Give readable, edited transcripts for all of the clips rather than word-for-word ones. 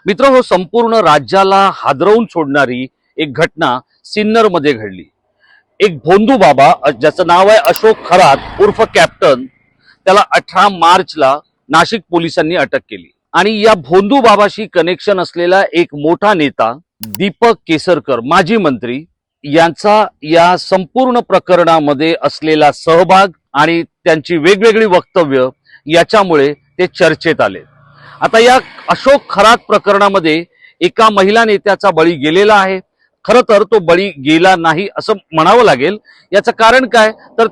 मित्र हो, संपूर्ण राज्याला हादरवून सोडणारी एक घटना सिन्नर मध्ये घडली। एक भोंदू बाबा ज्याचं नाव आहे अशोक खरात उर्फ कॅप्टन, त्याला 18 मार्चला नाशिक पोलिसांनी अटक केली। आणि या भोंदू बाबाशी कनेक्शन असलेला एक मोठा नेता दीपक केसरकर माजी मंत्री यांचा या संपूर्ण प्रकरणामध्ये असलेला सहभाग आणि त्यांची वेगवेगळी वक्तव्य याच्यामुळे ते चर्चेत आले। आता या अशोक खरात प्रकरणामध्ये एका महिला नेत्याचा बळी गेलेला आहे। खरं तर तो बळी गेला नाही असं म्हणावं लागेल। याचं कारण काय तर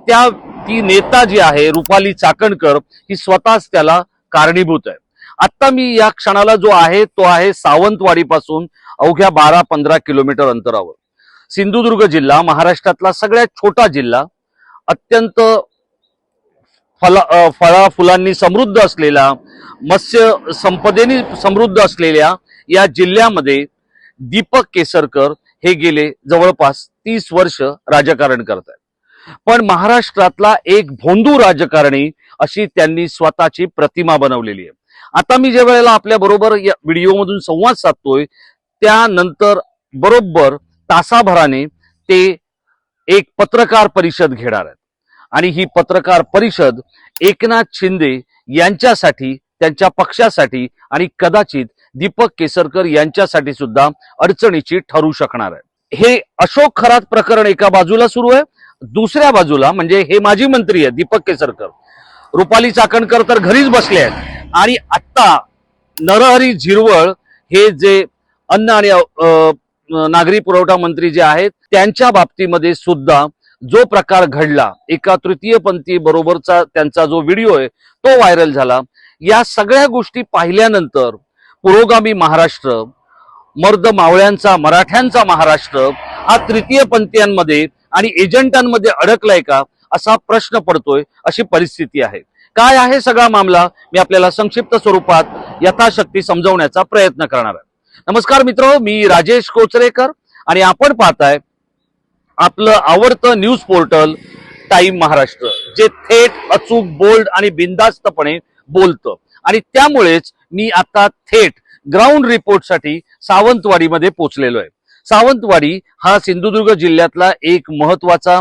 ती नेता जी आहे रुपाली चाकणकर ही स्वतःच त्याला कारणीभूत आहे। आता मी या क्षणाला जो आहे तो आहे सावंतवाडी पासून अवघ्या 12-15 किलोमीटर अंतरावर। सिंधुदुर्ग जिल्हा महाराष्ट्रातला सगळ्यात छोटा जिल्हा, अत्यंत फळा फुलांनी समृद्ध असलेला, मत्स्य संपदेने समृद्ध असलेल्या या जिल्ह्यामध्ये दीपक केसरकर हे गेले जवळपास 30 वर्ष राजकारण करतात। पण महाराष्ट्रातला एक भोंदू राजकारणी अशी त्यांनी स्वतःची प्रतिमा बनवलेली आहे। आता मी ज्या वेळेला आपल्या बरोबर या व्हिडिओमधून संवाद साधतोय त्यानंतर बरोबर तासाभराने ते एक पत्रकार परिषद घेणार आहेत। आणि ही पत्रकार परिषद एकनाथ शिंदे यांच्यासाठी, त्यांच्या पक्षासाठी आणि कदाचित दीपक केसरकर यांच्यासाठी सुद्धा अडचणीची ठरू शकणार आहे। हे अशोक खरात प्रकरण एका बाजूला सुरू आहे, दुसऱ्या बाजूला म्हणजे हे माजी मंत्री आहे दीपक केसरकर, रुपाली चाकणकर तर घरीच बसले आहेत। आणि आता नरहरी झिरवळ हे जे अन्न आणि नागरी पुरवठा मंत्री जे आहेत त्यांच्या बाबतीमध्ये सुद्धा जो प्रकार घडला, एका तृतीयपंथी बरोबरचा त्यांचा जो व्हिडिओ आहे तो व्हायरल झाला। या सगळ्या गोष्टी पाहिल्यानंतर पुरोगामी महाराष्ट्र, मर्द मावळ्यांचा मराठ्यांचा महाराष्ट्र हा तृतीयपंथीयांमध्ये आणि एजंटांमध्ये अडकलाय का असा प्रश्न पडतोय, अशी परिस्थिती आहे। काय आहे सगळा मामला मी आपल्याला संक्षिप्त स्वरूपात यथाशक्ती समजवण्याचा प्रयत्न करणार आहे। नमस्कार मित्र, मी राजेश कोचरेकर आणि आपण पाहताय आपलं आवडतं न्यूज पोर्टल टाइम महाराष्ट्र, जे थेट, अचूक, बोल्ड आणि बिनधास्तपणे बोलतं। आणि त्यामुळेच मी आता थेट ग्राउंड रिपोर्ट साठी सावंतवाडीमध्ये पोहोचलेलो आहे। सावंतवाडी हा सिंधुदुर्ग जिल्ह्यातला एक महत्वाचा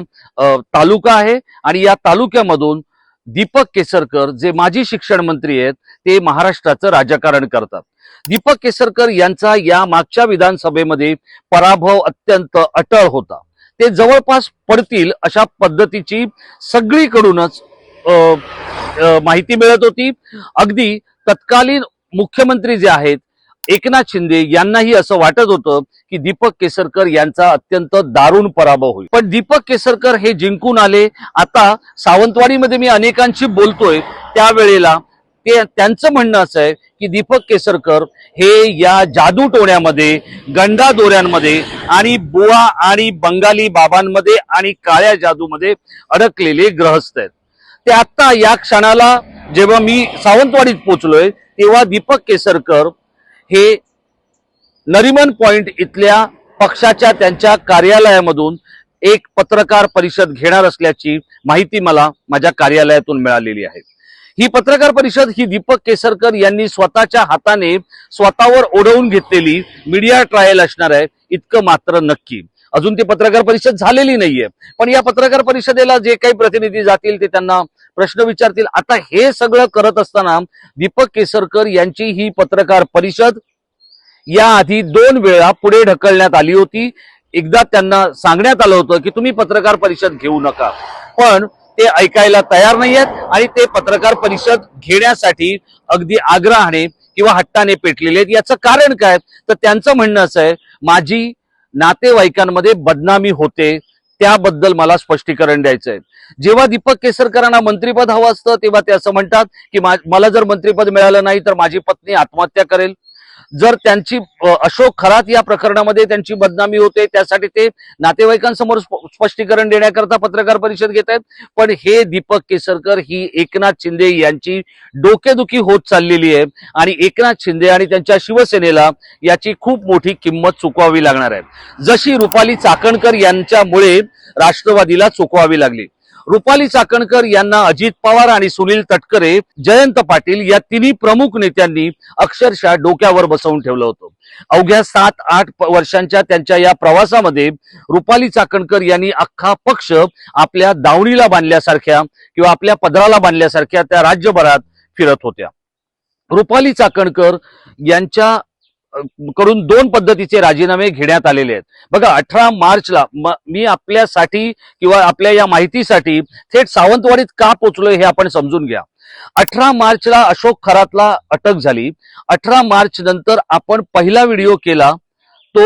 तालुका आहे आणि या तालुक्यामधून दीपक केसरकर जे माजी शिक्षण मंत्री आहेत ते महाराष्ट्राचं राजकारण करतात। दीपक केसरकर यांचा या मागच्या विधानसभेमध्ये पराभव अत्यंत अटळ होता। ते जवळपास पडतील अशा पद्धतीची सगळीकडूनच माहिती मिळत होती। अगदी तत्कालीन मुख्यमंत्री जे आहेत एकनाथ शिंदे यांनाही असं वाटत होतं की दीपक केसरकर यांचा अत्यंत दारुण पराभव होईल। पण दीपक केसरकर हे जिंकून आले। आता सावंतवाडीमध्ये मी अनेकांशी बोलतोय त्यावेळेला त्यांचं म्हणणं असं आहे की दीपक केसरकर हे या जादू टोण्यामध्ये, गंडा दोऱ्यांमध्ये आणि बुवा आणि बंगाली बाबांमध्ये आणि काळ्या जादूमध्ये अडकलेले ग्रहस्थ आहेत। ते आता या क्षणाला जेव्हा मी सावंतवाडीत पोहोचलोय तेव्हा दीपक केसरकर हे नरिमन पॉइंट इथल्या पक्षाच्या त्यांच्या कार्यालयामधून एक पत्रकार परिषद घेणार असल्याची माहिती मला माझ्या कार्यालयातून मिळालेली आहे। ही पत्रकार परिषद ही दीपक केसरकर यांनी स्वतःच्या हाताने स्वतःवर ओढवून घेतलेली मीडिया ट्रायल असणार आहे, इतकं मात्र नक्की। अजून ती पत्रकार परिषद झालेली नाहीये, पण या पत्रकार परिषदेला जे काही प्रतिनिधी जातील ते त्यांना प्रश्न विचारतील। आता हे सगळं करत असताना दीपक केसरकर यांची ही पत्रकार परिषद याआधी 2 वेळा पुढे ढकलण्यात आली होती। एकदा त्यांना सांगण्यात आलं होतं की तुम्ही पत्रकार परिषद घेऊ नका, पण ते ऐकायला तयार नाही आहेत आणि ते पत्रकार परिषद घेण्यासाठी अगदी आग्रहाने किंवा हट्टाने पेटलेले आहेत। याचं कारण काय तर त्यांचं म्हणणं असं आहे, माझी नातेवाईकांमध्ये बदनामी होते, त्याबद्दल मला स्पष्टीकरण द्यायचं आहे। जेव्हा दीपक केसरकरांना मंत्रिपद हवं असतं तेव्हा ते असं म्हणतात की मला जर मंत्रिपद मिळालं नाही तर माझी पत्नी आत्महत्या करेल। जर त्यांची अशोक खरात या प्रकरणामध्ये त्यांची बदनामी होते त्यासाठी ते नातेवाईकांसमोर स्पष्टीकरण देण्याकरता पत्रकार परिषद घेत आहेत। पण हे दीपक केसरकर ही एकनाथ शिंदे यांची डोकेदुखी होत चाललेली आहे आणि एकनाथ शिंदे आणि त्यांच्या शिवसेनेला याची खूप मोठी किंमत चुकवावी लागणार आहे, जशी रुपाली चाकणकर यांच्यामुळे राष्ट्रवादीला चुकवावी लागली। रुपाली चाकणकर यांना अजित पवार आणि सुनील तटकरे, जयंत पाटील या तिन्ही प्रमुख नेत्यांनी अक्षरशः डोक्यावर बसवून ठेवलं होतं. अवघ्या 7-8 वर्षांच्या त्यांच्या या प्रवासामध्ये रुपाली चाकणकर यांनी अख्खा पक्ष आपल्या दावणीला बांधल्यासारख्या किंवा आपल्या पदराला बांधल्यासारख्या त्या राज्यभरात फिरत होत्या. रुपाली चाकणकर यांच्या कडून 2 पद्धतीचे राजीनामे घेण्यात आलेले आहेत. बघा, 18 मार्चला मी आपल्यासाठी किंवा आपल्या या माहितीसाठी थेट सावंतवाडीत का पोहोचलोय हे आपण समजून घ्या. 18 मार्चला अशोक खरातला अटक झाली. 18 मार्च नंतर आपण पहिला व्हिडिओ केला तो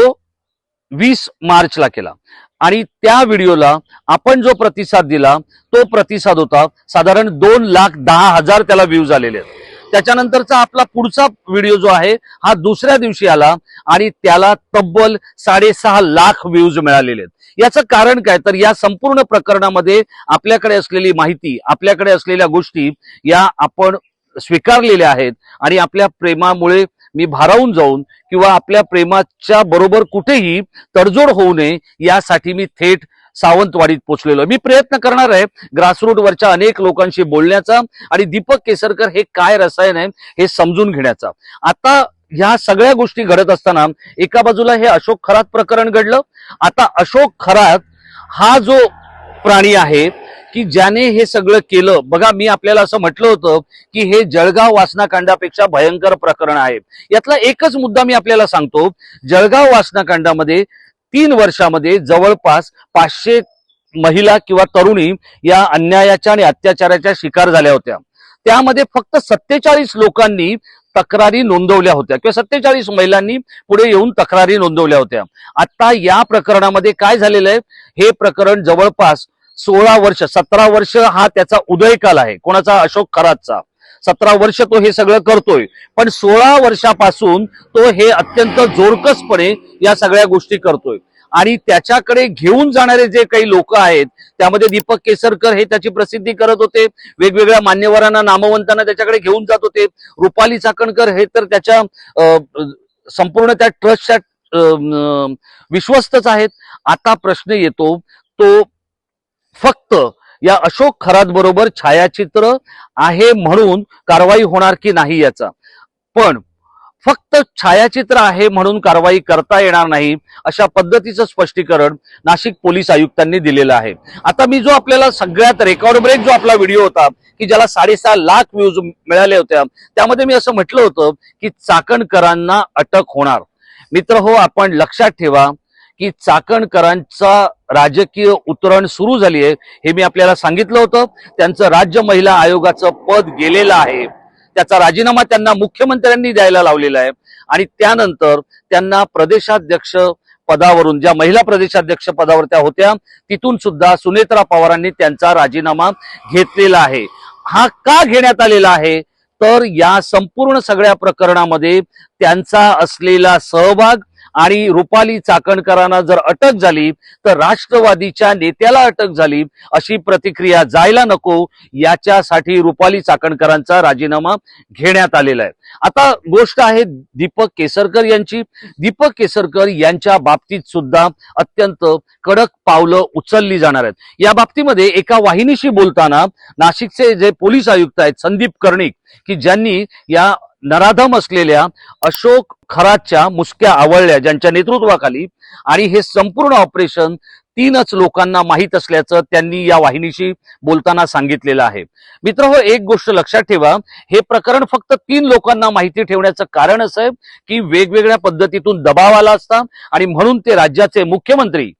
20 मार्चला केला आणि त्या व्हिडिओला आपण जो प्रतिसाद दिला तो प्रतिसाद होता साधारण 2,10,000 त्याला व्ह्यूज आलेले आहेत. त्याच्यानंतरचा आपला पुढचा व्हिडिओ जो आहे हा दुसऱ्या दिवशी आला आणि त्याला तब्बल 6.5 लाख व्ह्यूज मिळालेले आहेत. याचं कारण काय, तर या संपूर्ण प्रकरणामध्ये आपल्याकडे असलेली माहिती, आपल्याकडे असलेल्या गोष्टी या आपण स्वीकारलेल्या आहेत आणि आपल्या प्रेमामुळे मी भारावून जाऊन किंवा आपल्या प्रेमाच्या बरोबर कुठेही तडजोड होऊ नये यासाठी मी थेट सावंतवाडीत पोहोचलेलो. मी प्रयत्न करणार आहे ग्रासरूट वरच्या अनेक लोकांशी बोलण्याचा आणि दीपक केसरकर हे काय रसायन आहे हे समजून घेण्याचा. आता ह्या सगळ्या गोष्टी घडत असताना एका बाजूला हे अशोक खरात प्रकरण घडलं. आता अशोक खरात हा जो प्राणी आहे की ज्याने हे सगळं केलं, बघा मी आपल्याला असं म्हटलं होतं की हे जळगाव वासनाकांडापेक्षा भयंकर प्रकरण आहे. यातला एकच मुद्दा मी आपल्याला सांगतो. जळगाव वासनाकांडामध्ये 3 वर्षामध्ये जवळपास 500 महिला किंवा तरुणी या अन्यायाच्या आणि अत्याचाराच्या शिकार झाल्या होत्या. त्यामध्ये फक्त 47 लोकांनी तक्रारी नोंदवल्या होत्या किंवा 47 महिलांनी पुढे येऊन तक्रारी नोंदवल्या होत्या. आता या प्रकरणामध्ये काय झालेलं आहे, हे प्रकरण जवळपास 16 वर्ष 17 वर्ष हा त्याचा उदयकाल आहे. कोणाचा? अशोक खरातचा. 17 वर्ष तो हे सगळं करतोय, पण 16 वर्षापासून तो हे अत्यंत जोरकसपणे या सगळ्या गोष्टी करतोय आणि त्याच्याकडे घेऊन जाणारे जे काही लोक आहेत त्यामध्ये दीपक केसरकर हे त्याची प्रसिद्धी करत होते, वेगवेगळ्या मान्यवरांना नामवंतांना त्याच्याकडे घेऊन जात होते. रुपाली चाकणकर हे तर त्याच्या संपूर्ण त्या ट्रस्टच्या विश्वस्तच आहेत. आता प्रश्न येतो तो फक्त या अशोक खरात बरोबर छायाचित्र आहे म्हणून कारवाई होणार की नाही याचा. पण फक्त छायाचित्र आहे म्हणून कारवाई करता येणार नाही अशा पद्धतीचं स्पष्टीकरण नाशिक पोलीस आयुक्तांनी दिलेलं आहे. आता मी जो आपल्याला सगळ्यात रेकॉर्ड ब्रेक जो आपला व्हिडिओ होता की ज्याला 6.5 लाख व्ह्यूज मिळाले होत्या त्यामध्ये मी असं म्हटलं होतं की चाकणकरांना अटक होणार. मित्र हो, आपण लक्षात ठेवा की चाकणकरांचा राजकीय उतरण सुरू झाली आहे हे मी आपल्याला सांगितलं होतं. त्यांचं राज्य महिला आयोगाचं पद गेलेलं आहे. त्याचा राजीनामा त्यांना मुख्यमंत्र्यांनी द्यायला लावलेला आहे आणि त्यानंतर त्यांना प्रदेशाध्यक्ष पदावरून, ज्या महिला प्रदेशाध्यक्ष पदावर त्या होत्या तिथून सुद्धा सुनेत्रा पवारांनी त्यांचा राजीनामा घेतलेला आहे. हा का घेण्यात आलेला आहे, तर या संपूर्ण सगळ्या प्रकरणामध्ये त्यांचा असलेला सहभाग आणि रुपाली चाकणकरांना जर अटक झाली तर राष्ट्रवादीच्या नेत्याला अटक झाली अशी प्रतिक्रिया जायला नको याच्यासाठी रुपाली चाकणकरांचा राजीनामा घेण्यात आलेला आहे. आता गोष्ट आहे दीपक केसरकर यांची. दीपक केसरकर यांच्या बाबतीत सुद्धा अत्यंत कडक पावलं उचलली जाणार आहेत. या बाबतीमध्ये एका वाहिनीशी बोलताना नाशिकचे जे पोलीस आयुक्त आहेत संदीप कर्णिक, की ज्यांनी या नराधम असलेल्या अशोक खरातच्या मुसक्या आवळल्या ज्यांच्या नेतृत्वाखाली, आणि हे संपूर्ण ऑपरेशन 3च लोकांना माहीत असल्याचं त्यांनी या वाहिनीशी बोलताना सांगितलेलं आहे. मित्र हो, एक गोष्ट लक्षात ठेवा, हे प्रकरण फक्त 3 लोकांना माहिती ठेवण्याचं कारण असं आहे की वेगवेगळ्या पद्धतीतून दबाव आला असता आणि म्हणून ते राज्याचे मुख्यमंत्री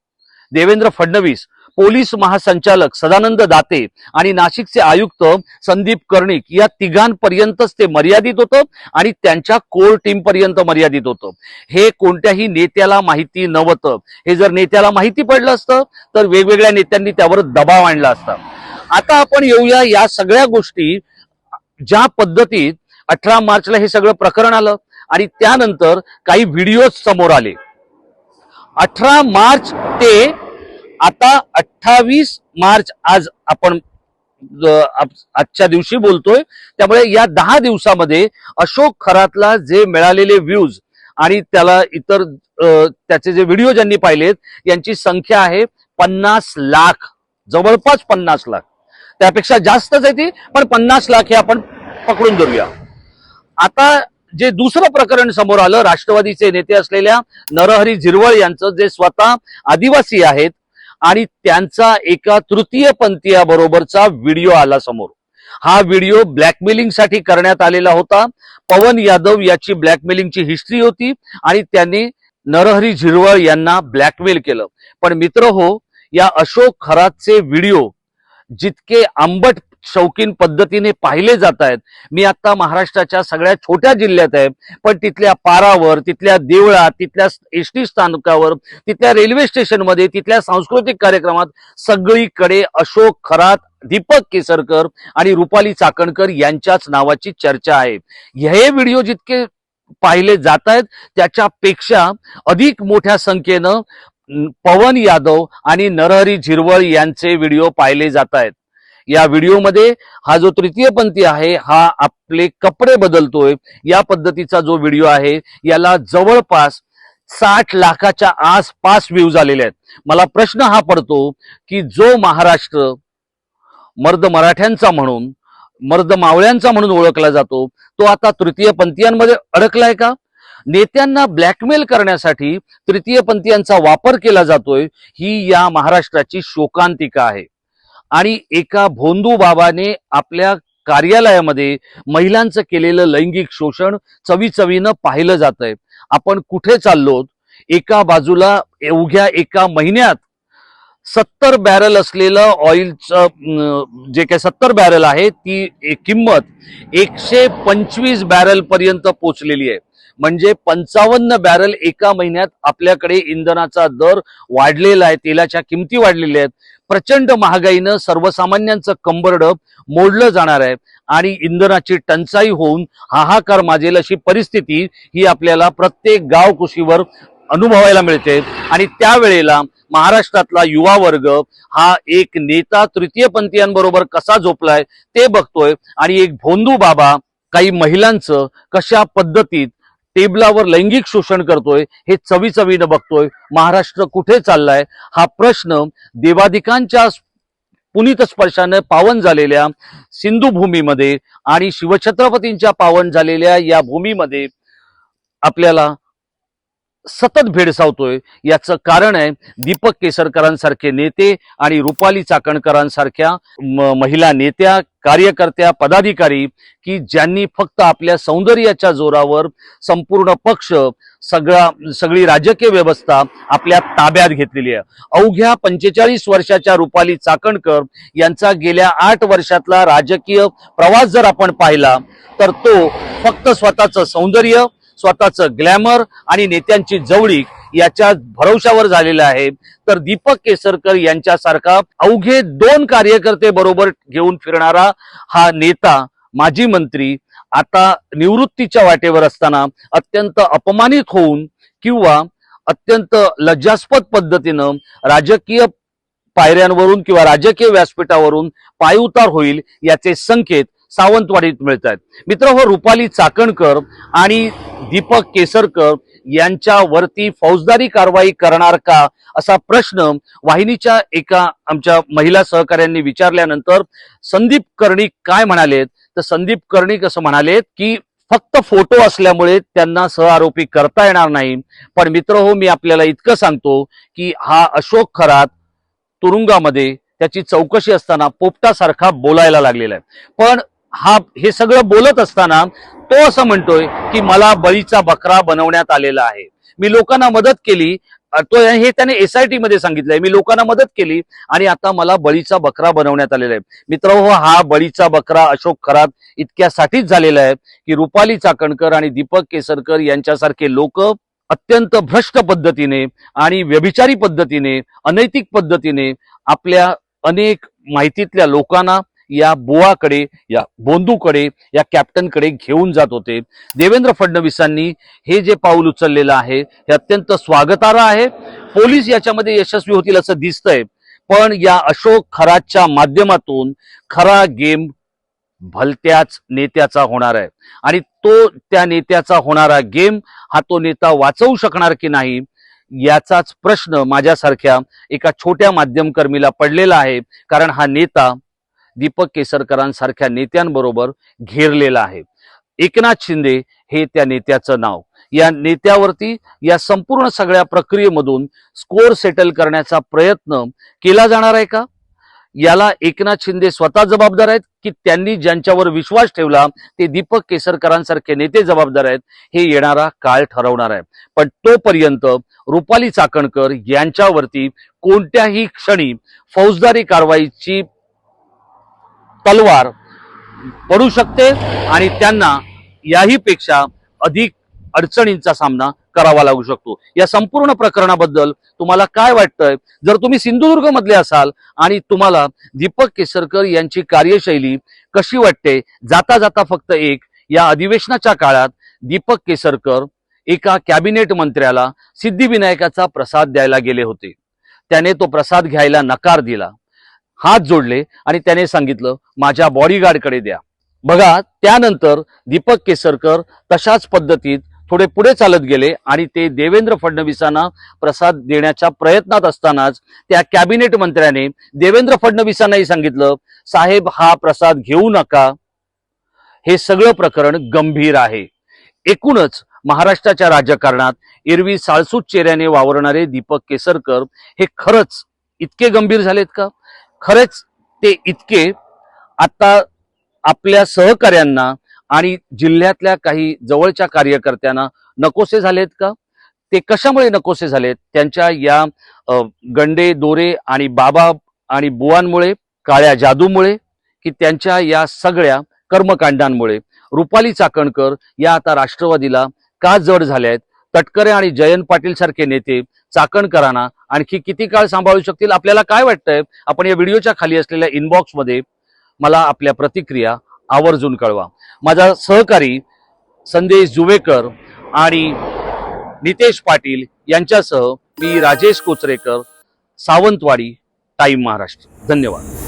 देवेंद्र फडणवीस, पोलीस महासंचालक सदानंद दाते आणि नाशिकचे आयुक्त संदीप कर्णिक या तिघांपर्यंतच ते मर्यादित होतं आणि त्यांच्या कोर टीम पर्यंत मर्यादित होतं. हे कोणत्याही नेत्याला माहिती नव्हतं. हे जर नेत्याला माहिती पडलं असतं तर वेगवेगळ्या नेत्यांनी त्यावर दबाव आणला असता. आता आपण येऊया या सगळ्या गोष्टी ज्या पद्धतीत 18 मार्चला हे सगळं प्रकरण आलं आणि त्यानंतर काही व्हिडिओ समोर आले. 18 मार्च ते आता 28 मार्च आज आपण आजच्या दिवशी बोलतोय, त्यामुळे या 10 दिवसामध्ये अशोक खरातला जे मिळालेले व्ह्यूज आणि त्याला इतर त्याचे जे व्हिडिओ ज्यांनी पाहिलेत यांची संख्या आहे 50 लाख, जवळपास 50 लाख. त्यापेक्षा जास्तच आहे ती, पण 50 लाख हे आपण पकडून धरूया. आता जे दुसरं प्रकरण समोर आलं, राष्ट्रवादीचे नेते असलेल्या नरहरी झिरवळ यांचं, जे स्वतः आदिवासी आहेत आणि त्यांचा एका तृतीयपंथीयाबरोबरचा व्हिडिओ आला समोर. हा व्हिडिओ ब्लॅकमेलिंगसाठी करण्यात आलेला होता. पवन यादव याची ब्लॅकमेलिंगची हिस्ट्री होती आणि त्यांनी नरहरी झिरवळ यांना ब्लॅकमेल केलं. पण मित्र हो, या अशोक खरातचे व्हिडिओ जितके आंबट शौकीन पद्धतीने पाहिले जात आहेत, मी आता महाराष्ट्राच्या सगळ्या छोट्या जिल्ह्यात आहे, पण तिथल्या पारावर, तिथल्या देवळात, तिथल्या एसटी स्थानकावर, तिथल्या रेल्वे स्टेशनमध्ये, तिथल्या सांस्कृतिक कार्यक्रमात सगळीकडे अशोक खरात, दीपक केसरकर आणि रुपाली चाकणकर यांच्याच नावाची चर्चा आहे. हे व्हिडिओ जितके पाहिले जात आहेत त्याच्यापेक्षा अधिक मोठ्या संख्येनं पवन यादव आणि नरहरी झिरवळ यांचे व्हिडिओ पाहिले जात आहेत. या व्हिडिओमध्ये हा जो तृतीयपंथी आहे हा आपले कपडे बदलतोय, या पद्धतीचा जो व्हिडिओ आहे याला जवळपास 60 लाखाच्या आसपास व्ह्यूज आलेले आहेत. मला प्रश्न हा पडतो की जो महाराष्ट्र मर्द मराठ्यांचा म्हणून, मर्द मावळ्यांचा म्हणून ओळखला जातो, तो आता तृतीयपंथीयांमध्ये अडकलाय का? नेत्यांना ब्लॅकमेल करण्यासाठी तृतीयपंथीयांचा वापर केला जातोय, ही या महाराष्ट्राची शोकांतिका आहे. आणि एका भोंदू बाबाने आपल्या कार्यालयामध्ये महिलांचं केलेलं लैंगिक शोषण चवीचवीनं पाहिलं जात आहे. आपण कुठे चाललो? एका बाजूला अवघ्या एका महिन्यात 70 बॅरल असलेलं ऑइलचं, जे काही 70 बॅरल आहे ती किंमत 125 बॅरल पर्यंत पोहोचलेली आहे. म्हणजे 55 बॅरल एका महिन्यात आपल्याकडे इंधनाचा दर वाढलेला आहे, तेलाच्या किमती वाढलेल्या आहेत. प्रचंड महागाईनं सर्वसामान्यांचं कंबरडं मोडलं जाणार आहे आणि इंधनाची टंचाई होऊन हाहाकार माजेल अशी परिस्थिती ही आपल्याला प्रत्येक गाव कुशीवर अनुभवायला मिळते. आणि त्यावेळेला महाराष्ट्रातला युवा वर्ग हा एक नेता तृतीयपंथीयांबरोबर कसा झोपलाय ते बघतोय आणि एक भोंदू बाबा काही महिलांचं कशा पद्धतीत टेबलावर लैंगिक शोषण करतोय हे चवीचवीनं बघतोय. महाराष्ट्र कुठे चाललाय हा प्रश्न देवादिकांच्या पुनीत स्पर्शाने पावन झालेल्या सिंधू भूमीमध्ये आणि शिवछत्रपतींच्या पावन झालेल्या या भूमीमध्ये आपल्याला सतत भेडसावतोय. याचं कारण आहे दीपक केसरकरांसारखे नेते आणि रुपाली चाकणकरांसारख्या महिला नेत्या, कार्यकर्त्या, पदाधिकारी की ज्यांनी फक्त आपल्या सौंदर्याच्या जोरावर संपूर्ण पक्ष, सगळी राजकीय व्यवस्था आपल्या ताब्यात घेतलेली आहे. अवघ्या 45 वर्षाच्या रुपाली चाकणकर यांचा गेल्या 8 वर्षातला राजकीय प्रवास जर आपण पाहिला तर तो फक्त स्वतःचं सौंदर्य, स्वतःचं ग्लॅमर आणि नेत्यांची जवळीक याच्या भरवशावर झालेला आहे. तर दीपक केसरकर यांच्यासारखा अवघे 2 कार्यकर्ते बरोबर घेऊन फिरणारा हा नेता, माजी मंत्री, आता निवृत्तीच्या वाटेवर असताना अत्यंत अपमानित होऊन किंवा अत्यंत लज्जास्पद पद्धतीनं राजकीय पायऱ्यांवरून किंवा राजकीय व्यासपीठावरून पायउतार होईल याचे संकेत सावंतवाडीत मिळत आहेत. मित्र हो, रुपाली चाकणकर आणि दीपक केसरकर यांच्यावरती फौजदारी कारवाई करणार का असा प्रश्न वाहिनीच्या एका आमच्या महिला सहकाऱ्यांनी विचारल्यानंतर संदीप कर्णिक काय म्हणालेत, तर संदीप कर्णिक असं म्हणालेत की फक्त फोटो असल्यामुळे त्यांना सहआरोपी करता येणार नाही. पण मित्र हो, मी आपल्याला इतकं सांगतो की हा अशोक खरात तुरुंगामध्ये त्याची चौकशी असताना पोपटासारखा बोलायला लागलेला आहे. पण हे सगळं बोलत असताना तो असं म्हणतोय की मला बळीचा बकरा बनवण्यात आलेला आहे, मी लोकांना मदत केली, तो हे त्याने SIT मध्ये सांगितलंय, मी लोकांना मदत केली आणि आता मला बळीचा बकरा बनवण्यात आलेला आहे. मित्रहो, हा बळीचा बकरा अशोक खरात इतक्यासाठीच झालेला आहे की रुपाली चाकणकर आणि दीपक केसरकर यांच्यासारखे लोक अत्यंत भ्रष्ट पद्धतीने आणि व्यभिचारी पद्धतीने, अनैतिक पद्धतीने आपल्या अनेक माहितीतल्या लोकांना या बुवाकडे, या बोंदूकडे, या कॅप्टनकडे घेऊन जात होते. देवेंद्र फडणवीसांनी हे जे पाऊल उचललेलं आहे हे अत्यंत स्वागतार्ह आहे. पोलीस याच्यामध्ये यशस्वी होतील असं दिसतंय. पण या अशोक खरातच्या माध्यमातून खरा गेम भलत्याच नेत्याचा होणार आहे आणि तो त्या नेत्याचा होणारा गेम हा तो नेता वाचवू शकणार की नाही याचाच प्रश्न माझ्यासारख्या एका छोट्या माध्यमकर्मीला पडलेला आहे. कारण हा नेता दीपक केसरकरांसारख्या नेत्यांबरोबर घेरलेला आहे. एकनाथ शिंदे हे त्या नेत्याचं नाव. या नेत्यावरती या संपूर्ण सगळ्या प्रक्रियेमधून स्कोर सेटल करण्याचा प्रयत्न केला जाणार आहे का? याला एकनाथ शिंदे स्वतः जबाबदार आहेत की त्यांनी ज्यांच्यावर विश्वास ठेवला ते दीपक केसरकरांसारखे नेते जबाबदार आहेत, हे येणारा काळ ठरवणार आहे. पण तोपर्यंत रुपाली चाकणकर यांच्यावरती कोणत्याही क्षणी फौजदारी कारवाईची तलवार पडू शकते आणि त्यांना याही पेक्षा अधिक अडचणींचा सामना करावा लागू शकतो. या संपूर्ण प्रकरणाबद्दल तुम्हाला काय वाटतंय? जर तुम्ही सिंधुदुर्ग मधले असाल आणि तुम्हाला दीपक केसरकर यांची कार्यशैली कशी वाटते, जाता जाता फक्त एक, या अधिवेशनाच्या काळात दीपक केसरकर एका कॅबिनेट मंत्र्याला सिद्धिविनायकाचा प्रसाद द्यायला गेले होते. त्याने तो प्रसाद घ्यायला नकार दिला, हात जोडले आणि त्याने सांगितलं माझ्या बॉडीगार्डकडे द्या. बघा, त्यानंतर दीपक केसरकर तशाच पद्धतीत थोडे पुढे चालत गेले आणि ते देवेंद्र फडणवीसांना प्रसाद देण्याच्या प्रयत्नात असतानाच त्या कॅबिनेट मंत्र्याने देवेंद्र फडणवीसांनाही सांगितलं साहेब हा प्रसाद घेऊ नका. हे सगळं प्रकरण गंभीर आहे. एकूणच महाराष्ट्राच्या राजकारणात एरवी साळसूत चेहऱ्याने वावरणारे दीपक केसरकर हे खरंच इतके गंभीर झालेत का? खरेच ते इतके आता आपल्या सहकार्यांना आणि जिल्ह्यातल्या काही जवळच्या कार्यकर्त्यांना नकोसे झालेत का? ते कशामुळे नकोसे झालेत? त्यांच्या या गंडे दोरे आणि बाबा आणि बुवांमुळे, काळ्या जादूमुळे, की त्यांच्या या सगळ्या कर्मकांडांमुळे? रुपाली चाकणकर या आता राष्ट्रवादीला का जड झाल्या आहेत? तटकरे आणि जयंत पाटील सारखे नेते चाकणकरांना आणखी किती काळ सांभाळू शकतील? आपल्याला काय वाटतंय? आपण या व्हिडिओच्या खाली असलेल्या इनबॉक्समध्ये मला आपल्या प्रतिक्रिया आवर्जून कळवा. माझा सहकारी संदेश जुवेकर आणि नितेश पाटील यांच्यासह मी राजेश कोचरेकर, सावंतवाडी, टाइम महाराष्ट्र. धन्यवाद.